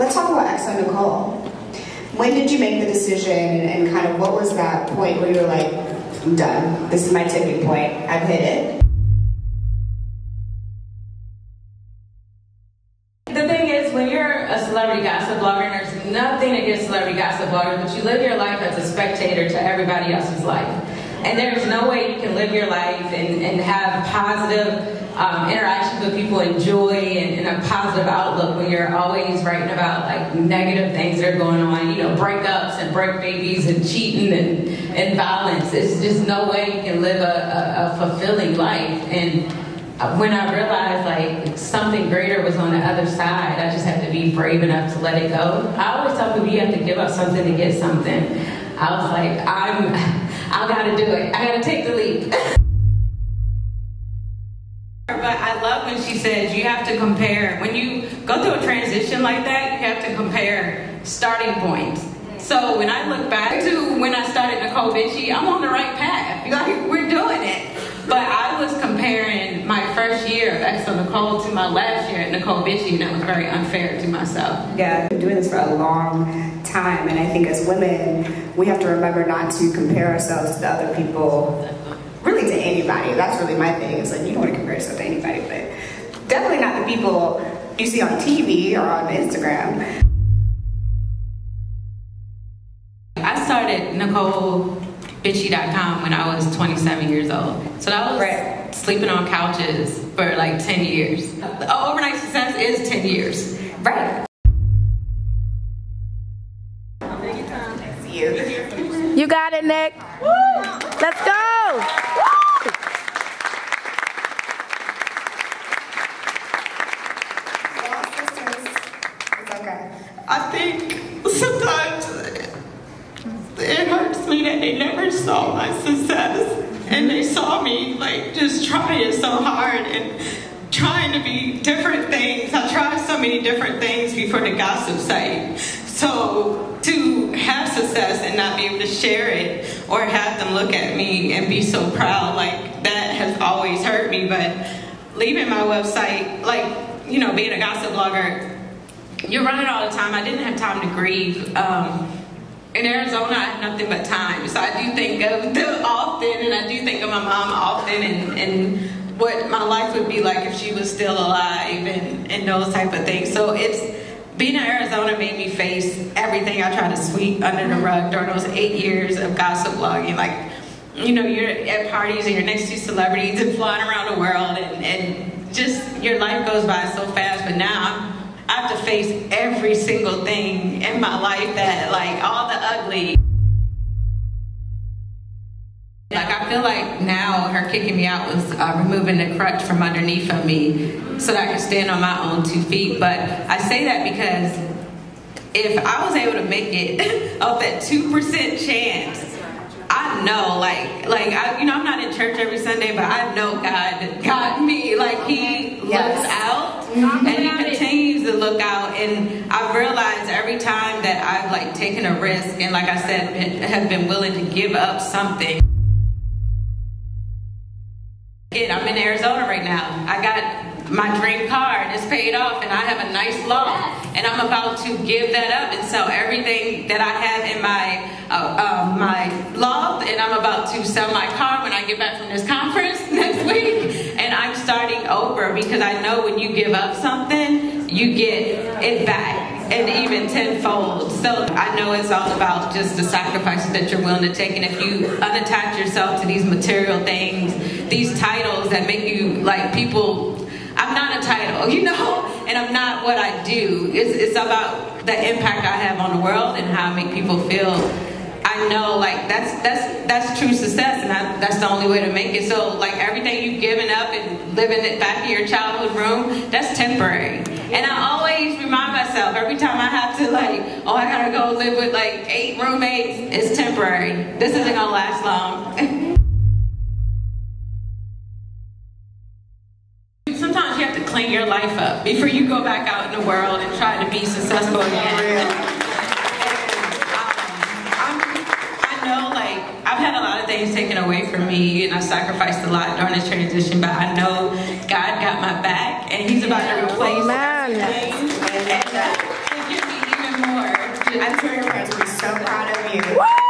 let's talk about EXO Necole. When did you make the decision, and kind of what was that point where you were like, I'm done, this is my tipping point, I've hit it? The thing is, when you're a celebrity gossip blogger, and there's nothing against celebrity gossip bloggers, but you live your life as a spectator to everybody else's life. And there's no way you can live your life and have positive interactions with people and joy and a positive outlook when you're always writing about like negative things that are going on, you know, breakups and break babies and cheating and violence. It's just no way you can live a fulfilling life. And when I realized like something greater was on the other side, I just had to be brave enough to let it go. I always tell people you have to give up something to get something. I was like, I gotta do it. I gotta take the leap. But I love when she says you have to compare. When you go through a transition like that, you have to compare starting points. So when I look back to when I started Necole Bitchy, I'm on the right path. Like, we're doing it. But I was comparing my first year of EXO Necole to my last year at Necole Bitchy, and that was very unfair to myself. Yeah, I've been doing this for a long time, and I think as women, we have to remember not to compare ourselves to other people, really to anybody. That's really my thing. It's like, you don't want to compare yourself to anybody, but definitely not the people you see on TV or on Instagram. I started NecoleBitchy.com when I was 27 years old. So that was sleeping on couches for like 10 years. Overnight success is 10 years. Right. You got it, Nick. Woo. Let's go. Woo. I think sometimes it hurts me that they never saw my success, and they saw me like just trying so hard and trying to be different things. I tried so many different things before the gossip site. So to have success and not be able to share it or have them look at me and be so proud, like that has always hurt me. But leaving my website, like, you know, being a gossip blogger, you're running all the time. I didn't have time to grieve. In Arizona, I have nothing but time. So I do think of them often, and I do think of my mom often, and what my life would be like if she was still alive, and those type of things. So being in Arizona made me face everything I tried to sweep under the rug during those 8 years of gossip blogging. Like, you know, you're at parties and you're next to celebrities and flying around the world, and just your life goes by so fast. But now I have to face every single thing in my life, that like all the ugly. Like, I feel like now her kicking me out was removing the crutch from underneath of me so that I could stand on my own 2 feet. But I say that because if I was able to make it off that 2% chance, I know, like you know, I'm not in church every Sunday, but I know God got me. Like, He looks out, and He continues to look out. And I've realized every time that I've like taken a risk, and like I said, have been willing to give up something. I'm in Arizona right now. I got my dream car, and it's paid off, and I have a nice loft, and I'm about to give that up and sell everything that I have in my loft, and I'm about to sell my car when I get back from this conference next week, and I'm starting over, because I know when you give up something, you get it back, and even tenfold. So I know it's all about just the sacrifices that you're willing to take, and if you unattach yourself to these material things, these titles that make you like people. I'm not a title, you know, and I'm not what I do. It's about the impact I have on the world and how I make people feel. I know, like, that's true success, and that's the only way to make it. So, like, everything you've given up and living it back in your childhood room, that's temporary. And I always remind myself, every time I have to, like, oh, I gotta go live with, like, 8 roommates, it's temporary. This isn't gonna last long. Sometimes you have to clean your life up before you go back out in the world and try to be successful again. I know, like, I've had a lot of things taken away from me, and I sacrificed a lot during this transition, but I know God got my back, and He's about to replace things and give me I'm sure your parents will be so proud of you. Woo!